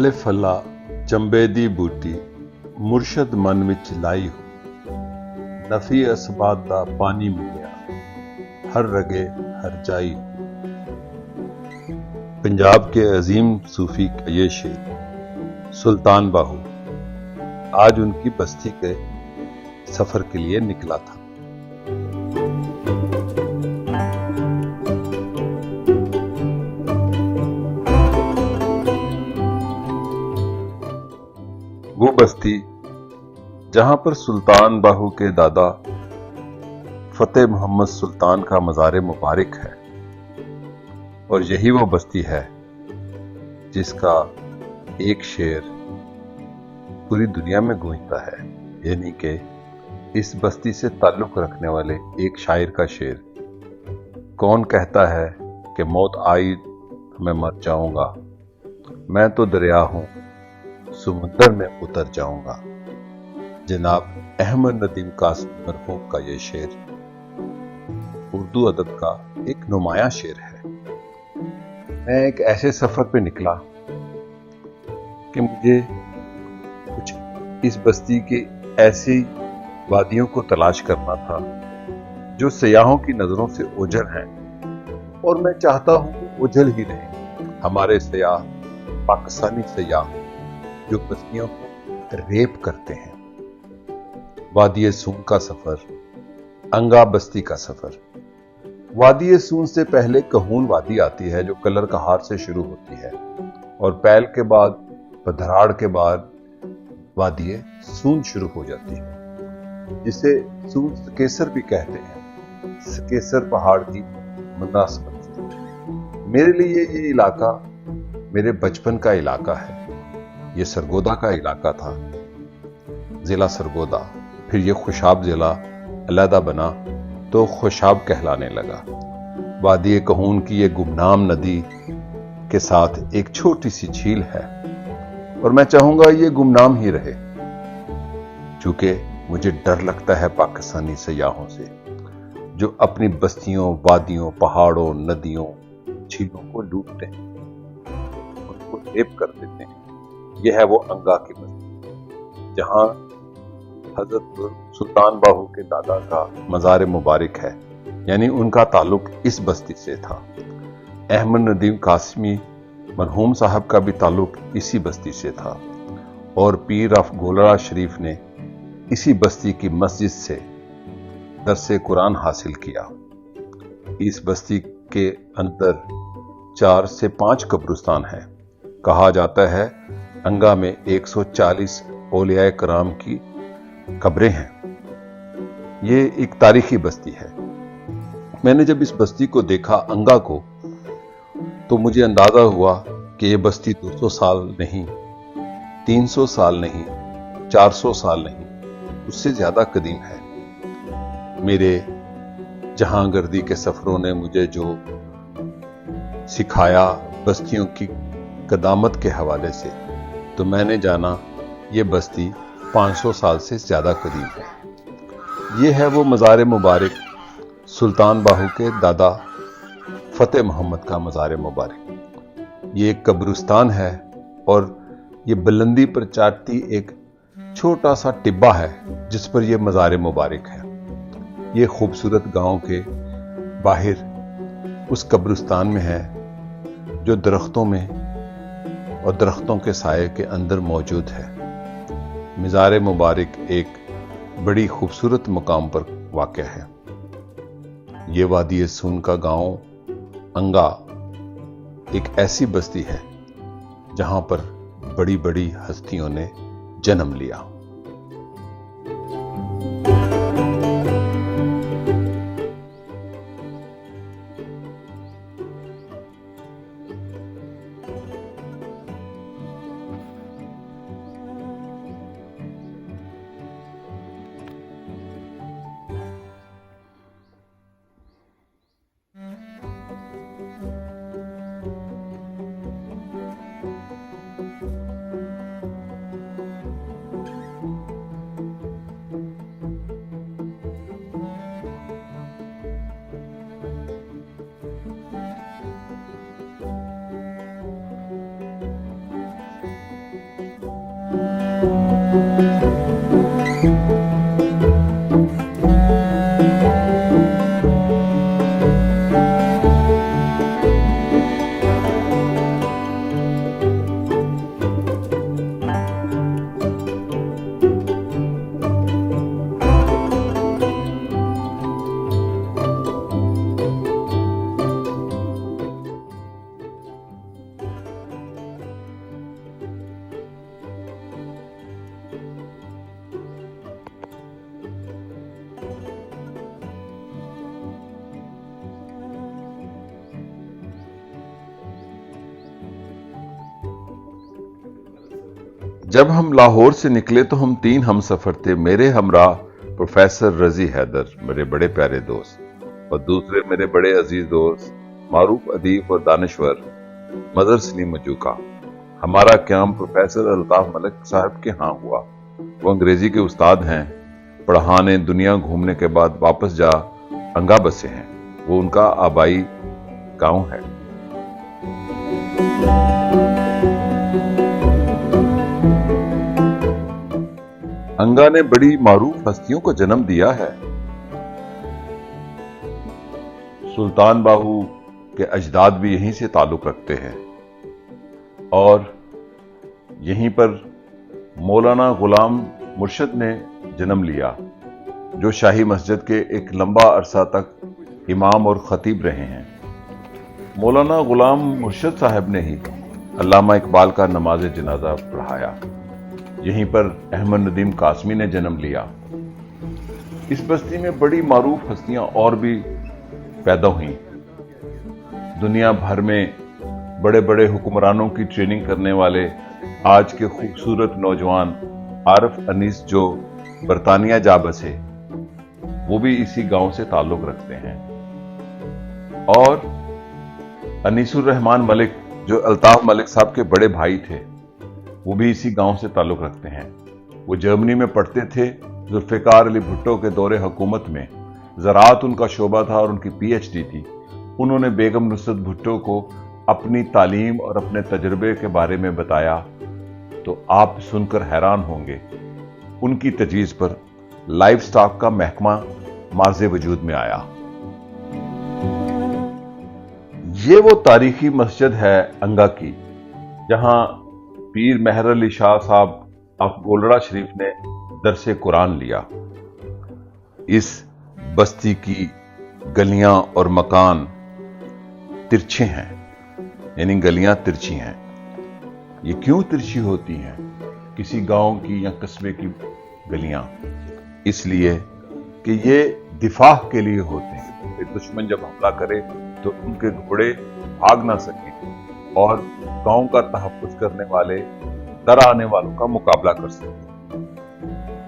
ਫਲ ਫਲਾ ਚੰਬੇ ਦੀ ਬੂਟੀ ਮੁਰਸ਼ਦ ਮਨ ਵਿੱਚ ਲਾਈ ਹੋ। ਨਫੀ ਅਸਬਾਤ ਦਾ ਪਾਣੀ ਮਿਲਿਆ हर रगे हर जाई। पंजाब के अजीम सूफी का ये शेर सुल्तान बाहू आज उनकी बस्ती के सफर के लिए निकला था। वो बस्ती जहां पर सुल्तान बाहू के दादा फतेह मोहम्मद सुल्तान का मज़ार मुबारक है, और यही वो बस्ती है जिसका एक शेर पूरी दुनिया में गूंजता है। यानी कि इस बस्ती से ताल्लुक रखने वाले एक शायर का शेर, कौन कहता है कि मौत आई तो मैं मर जाऊंगा, मैं तो दरिया हूं समुंदर में उतर जाऊंगा। जनाब अहमद नदीम कासिम मरहूम का ये शेर उर्दू अदब का एक नुमाया शेर है। मैं एक ऐसे सफर पे निकला कि मुझे कुछ इस बस्ती के ऐसी वादियों को तलाश करना था जो सयाहों की नजरों से ओझल हैं, और मैं चाहता हूं कि ओझल ही रहे। हमारे सयाह पाकिस्तानी सयाह जो बस्तियों को रेप करते हैं। वादी सून का सफर, अंगा बस्ती का सफर। वादी सून से पहले कहून वादी आती है जो कलर कहार से शुरू होती है, और पैल के बाद पधराड़ के बाद वादी सून शुरू हो जाती है, जिसे सून सकेसर भी कहते हैं। सकेसर पहाड़ की मुनासिबत से मेरे लिए ये इलाका मेरे बचपन का इलाका है। ये सरगोदा का इलाका था, जिला सरगोदा। फिर ये खुशाब जिला अलहदा बना तो खुशाब कहलाने लगा। वादी कहून की ये गुमनाम नदी के साथ एक छोटी सी झील है, और मैं चाहूंगा ये गुमनाम ही रहे, क्योंकि मुझे डर लगता है पाकिस्तानी सयाहों से जो अपनी बस्तियों, वादियों, पहाड़ों, नदियों, झीलों को लूटते हैं, उनको रेप कर देते हैं। यह है वो अंगा की बस्ती जहां हजरत सुल्तान बाहू के दादा का मज़ार मुबारक है, यानी उनका ताल्लुक इस बस्ती से था। अहमद नदीम कासिमी मरहूम साहब का भी ताल्लुक इसी बस्ती से था, और पीर ऑफ गोलरा शरीफ ने इसी बस्ती की मस्जिद से दरसे कुरान हासिल किया। इस बस्ती के अंदर 4 से 5 कब्रिस्तान हैं। कहा जाता है अंगा में 140 औलियाए कराम की कब्रें हैं। ये एक तारीखी बस्ती है। मैंने जब इस बस्ती को देखा, अंगा को, तो मुझे अंदाजा हुआ कि ये बस्ती 200 साल नहीं, 300 साल नहीं, 400 साल नहीं, उससे ज्यादा कदीम है। मेरे जहांगर्दी के सफरों ने मुझे जो सिखाया बस्तियों की कदामत के हवाले से, तो मैंने जाना ये बस्ती 500 साल से ज्यादा करीब है। ये है वो मज़ार मुबारक सुल्तान बाहू के दादा फतेह मोहम्मद का मज़ार मुबारक। ये एक कब्रिस्तान है, और ये बुलंदी पर चाटती एक छोटा सा टिब्बा है जिस पर यह मज़ार मुबारक है। ये खूबसूरत गांव के बाहर उस कब्रिस्तान में है जो दरख्तों में और दरख्तों के साये के अंदर मौजूद है। मज़ार मुबारक एक बड़ी खूबसूरत मुकाम पर वाक़ है। ये वादी सून का गांव अंगा एक ऐसी बस्ती है जहां पर बड़ी बड़ी हस्तियों ने जन्म लिया। जब हम लाहौर से निकले तो हम 3 हमसफर थे। मेरे हमराह प्रोफेसर रजी हैदर, मेरे बड़े प्यारे दोस्त, और दूसरे मेरे बड़े अजीज दोस्त मारूफ अदीब और दानश्वर मदर सलीम मजूका। हमारा क्याम प्रोफेसर अल्ताफ मलिक साहब के यहाँ हुआ। वो अंग्रेजी के उस्ताद हैं, पढ़ाने दुनिया घूमने के बाद वापस जा अंगा बसे हैं। वो उनका आबाई गांव है। अंगा ने बड़ी मारूफ हस्तियों को जन्म दिया है। सुल्तान बाहू के अजदाद भी यहीं से ताल्लुक रखते हैं और यहीं पर मौलाना गुलाम मुर्शद ने जन्म लिया, जो शाही मस्जिद के एक लंबा अरसा तक इमाम और खतीब रहे हैं। मौलाना गुलाम मुर्शद साहब ने ही अल्लामा इकबाल का नमाज जनाजा पढ़ाया। यहीं पर अहमद नदीम कासमी ने जन्म लिया। इस बस्ती में बड़ी मारूफ हस्तियां और भी पैदा हुई। दुनिया भर में बड़े बड़े हुक्मरानों की ट्रेनिंग करने वाले आज के खूबसूरत नौजवान आरिफ अनीस जो बरतानिया जा बसे, वो भी इसी गांव से ताल्लुक रखते हैं। और अनीसुर रहमान मलिक जो अल्ताफ मलिक साहब के बड़े भाई थे, वो भी इसी गांव से ताल्लुक रखते हैं। वो जर्मनी में पढ़ते थे। जुल्फिकार अली भुट्टो के दौरे हुकूमत में ज़राअत उनका शोबा था और उनकी पीएचडी थी। उन्होंने बेगम नुसरत भुट्टो को अपनी तालीम और अपने तजुर्बे के बारे में बताया, तो आप सुनकर हैरान होंगे। उनकी तजवीज़ पर लाइफ स्टॉक का महकमा मार्ज़े वजूद में आया। ये वो तारीखी मस्जिद है अंगा की, जहां पीर मेहर अली शाह साहब ऑफ गोलड़ा शरीफ ने दरसे कुरान लिया। इस बस्ती की गलियां और मकान तिरछे हैं, यानी गलियां तिरछी हैं। ये क्यों तिरछी होती हैं किसी गांव की या कस्बे की गलियां? इसलिए कि ये दिफा के लिए होते हैं कि दुश्मन जब हमला करे तो उनके घोड़े भाग ना सकें और गांव का तहफ्फुज़ करने वाले डर आने वालों का मुकाबला कर सकें।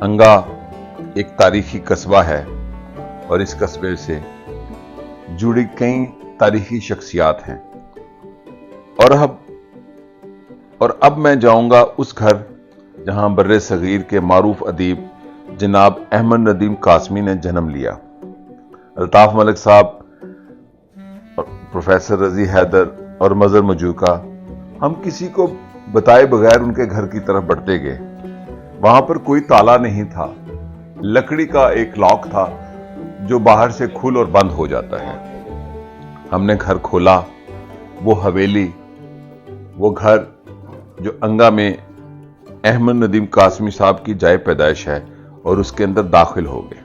अंगा एक तारीखी कस्बा है और इस कस्बे से जुड़ी कई तारीखी शख्सियात हैं। और अब मैं जाऊंगा उस घर जहां बर्रे सगीर के मारूफ अदीब जनाब अहमद नदीम कासमी ने जन्म लिया। अल्ताफ मलिक साहब, प्रोफेसर रजी हैदर और मजर मजूका, हम किसी को बताए बगैर उनके घर की तरफ बढ़ते गए। वहां पर कोई ताला नहीं था, लकड़ी का एक लॉक था जो बाहर से खुल और बंद हो जाता है। हमने घर खोला। वो हवेली, वो घर जो अंगा में अहमद नदीम कासमी साहब की जाए पैदाइश है, और उसके अंदर दाखिल हो गए।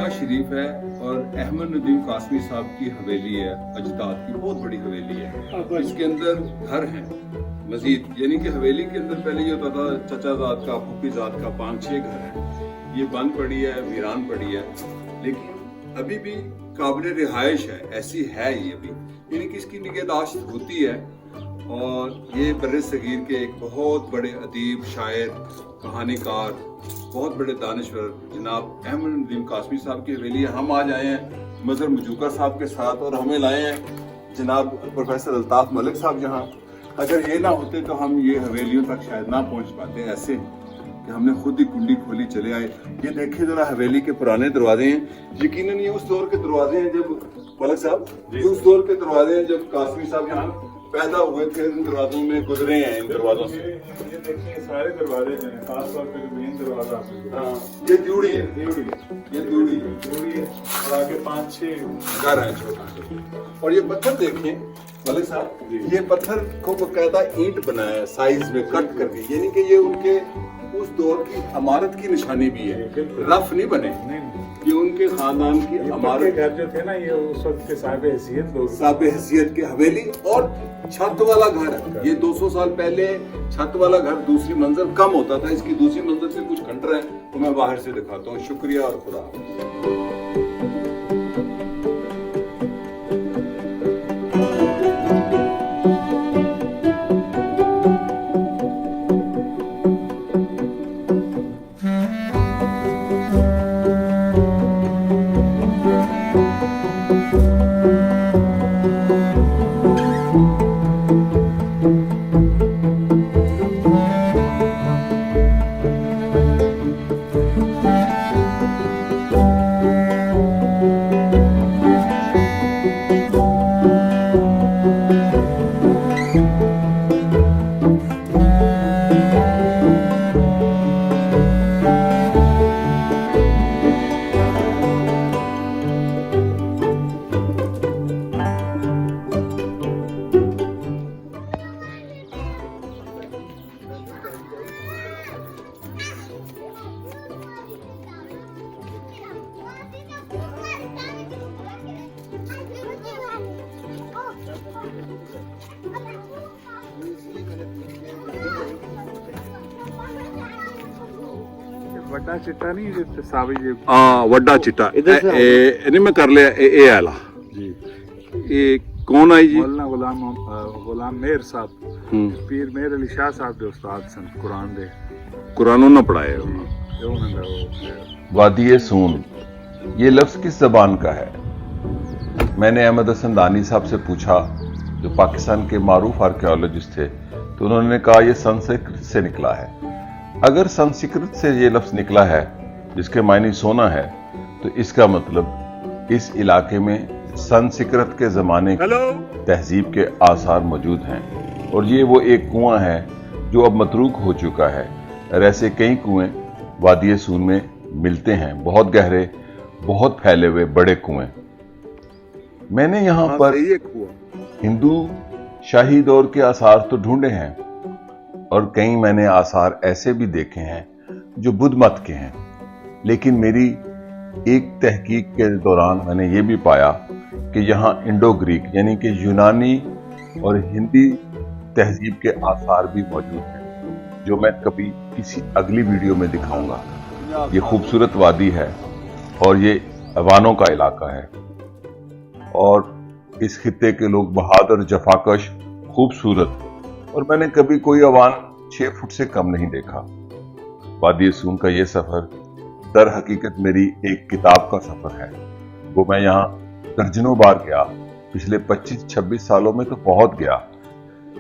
शरीफ है और अहमद नदीम कासमी साहब की हवेली है, अजदाद की बहुत बड़ी हवेली है। इसके अंदर घर हैं मजीद, यानी कि हवेली के अंदर पहले ये होता था चचा जात का, फूफी जात का 5-6 घर हैं। ये बंद पड़ी है, वीरान पड़ी है, लेकिन अभी भी काबिल रिहाइश है, ऐसी है ये अभी, यानी कि इसकी निगहदाश्त होती है। और ये बर्रे सगीर के एक बहुत बड़े अदीब, शायर, कहानीकार, बहुत बड़े दानिश्वर जनाब अहमद नदीम कासमी साहब की हवेली है। हम आज आए हैं मजहर मजूका साहब के साथ, और हमें लाए हैं जनाब प्रोफेसर अल्ताफ मलिक साहब यहाँ। अगर ये ना होते तो हम ये हवेलियों तक शायद ना पहुँच पाते, ऐसे कि हमने खुद ही कुंडी खोली चले आए। ये देखिए जरा हवेली के पुराने दरवाजे हैं, यकीनन ये उस दौर के दरवाजे हैं जब मलिक साहब, ये उस दौर के दरवाजे हैं जब कासमी साहब यहाँ पैदा हुए थे, इन दरवाजों में गुजरे हैं, इन दरवाजों से। ये देखिए सारे दरवाजे हैं, खास तौर पे मेन दरवाजा ये ड्यूड़ी है, ये ड्यूड़ी है और आगे 5-6 घर है छोटा। और ये पत्थर देखिए मलिक साहब, ये पत्थर को बकायदा ईंट बनाया है, साइज में कट करके, यानी कि ये उनके उस दौर की इमारत की निशानी भी है, रफ नहीं बने, ये उनके खानदान की इमारत। घर जो थे ना, ये उस वक्त के साहिब हैसियत के हवेली और छत वाला घर। ये 200 साल पहले छत वाला घर दूसरी मंजिल कम होता था, इसकी दूसरी मंजिल से कुछ खंडर है, तो मैं बाहर से दिखाता हूँ। शुक्रिया और खुदा हाफिज़। ਵੱਡਾ ਚਿੱਟਾ ਨਹੀਂ ਜਿੱਥੇ ਸਾਵੀ ਜੀ ਵੱਡਾ ਚਿੱਟਾ ਇਹਨੇ ਮੈਂ ਕਰ ਲਿਆ। ਇਹ ਆਲਾ ਜੀ, ਇਹ ਕੌਣ ਆਈ ਜੀ? ਮੌਲਾਨਾ ਗੁਲਾਮ ਮੇਰ ਸਾਹਿਬ, ਪੀਰ ਮੇਰ ਅਲੀ शाह साहब ਦੇ ਉਸਤਾਦ ਸਨ ਕੁਰਾਨ ਦੇ। कुरान ना पढ़ाए वादी सून, ये लफ्ज किस जबान का है? मैंने अहमद हसन दानी साहब से पूछा, जो पाकिस्तान के मारूफ आर्कियोलॉजिस्ट थे, तो उन्होंने कहा यह संस्कृत से निकला है। अगर संस्कृत से ये लफ्ज निकला है जिसके मायने सोना है, तो इसका मतलब इस इलाके में संस्कृत के जमाने की तहजीब के आसार मौजूद हैं, और ये वो एक कुआं है जो अब मतरूक हो चुका है। और ऐसे कई कुएं वादी सून में मिलते हैं, बहुत गहरे, बहुत फैले हुए बड़े कुएं। मैंने यहाँ पर हिंदू शाही दौर के आसार तो ढूंढे हैं, और कई मैंने आसार ऐसे भी देखे हैं जो बुद्ध मत के हैं, लेकिन मेरी एक तहकीक के दौरान मैंने ये भी पाया कि यहाँ इंडो ग्रीक यानी कि यूनानी और हिंदी तहजीब के आसार भी मौजूद हैं, जो मैं कभी किसी अगली वीडियो में दिखाऊंगा। ये खूबसूरत वादी है और ये अवानों का इलाका है, और इस खित्ते के लोग बहादुर, जफाकश, खूबसूरत, और मैंने कभी कोई अवान 6 फुट से कम नहीं देखा। वादी सून का ये सफर दर हकीकत मेरी एक किताब का सफर है। वो मैं यहाँ दर्जनों बार गया, पिछले 25-26 सालों में तो बहुत गया,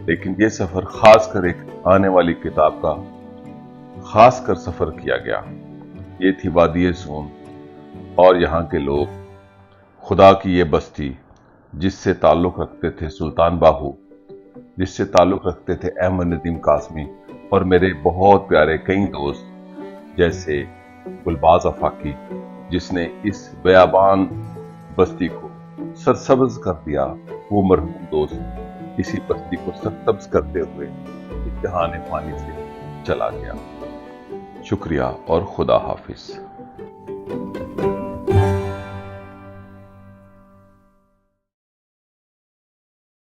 लेकिन ये सफर खास कर एक आने वाली किताब का खास कर सफर किया गया। ये थी वादी सून और यहाँ के लोग, खुदा की ये बस्ती जिससे ताल्लुक रखते थे सुल्तान बाहू, जिससे ताल्लुक रखते थे अहमद नदीम कासमी, और मेरे बहुत प्यारे कई दोस्त जैसे गुलबाज अफाकी, जिसने इस बयाबान बस्ती को सरसब्ज कर दिया। वो मरहूम दोस्त इसी बस्ती को सरसब्ज करते हुए इम्तिहान पानी से चला गया। शुक्रिया और खुदा हाफिज।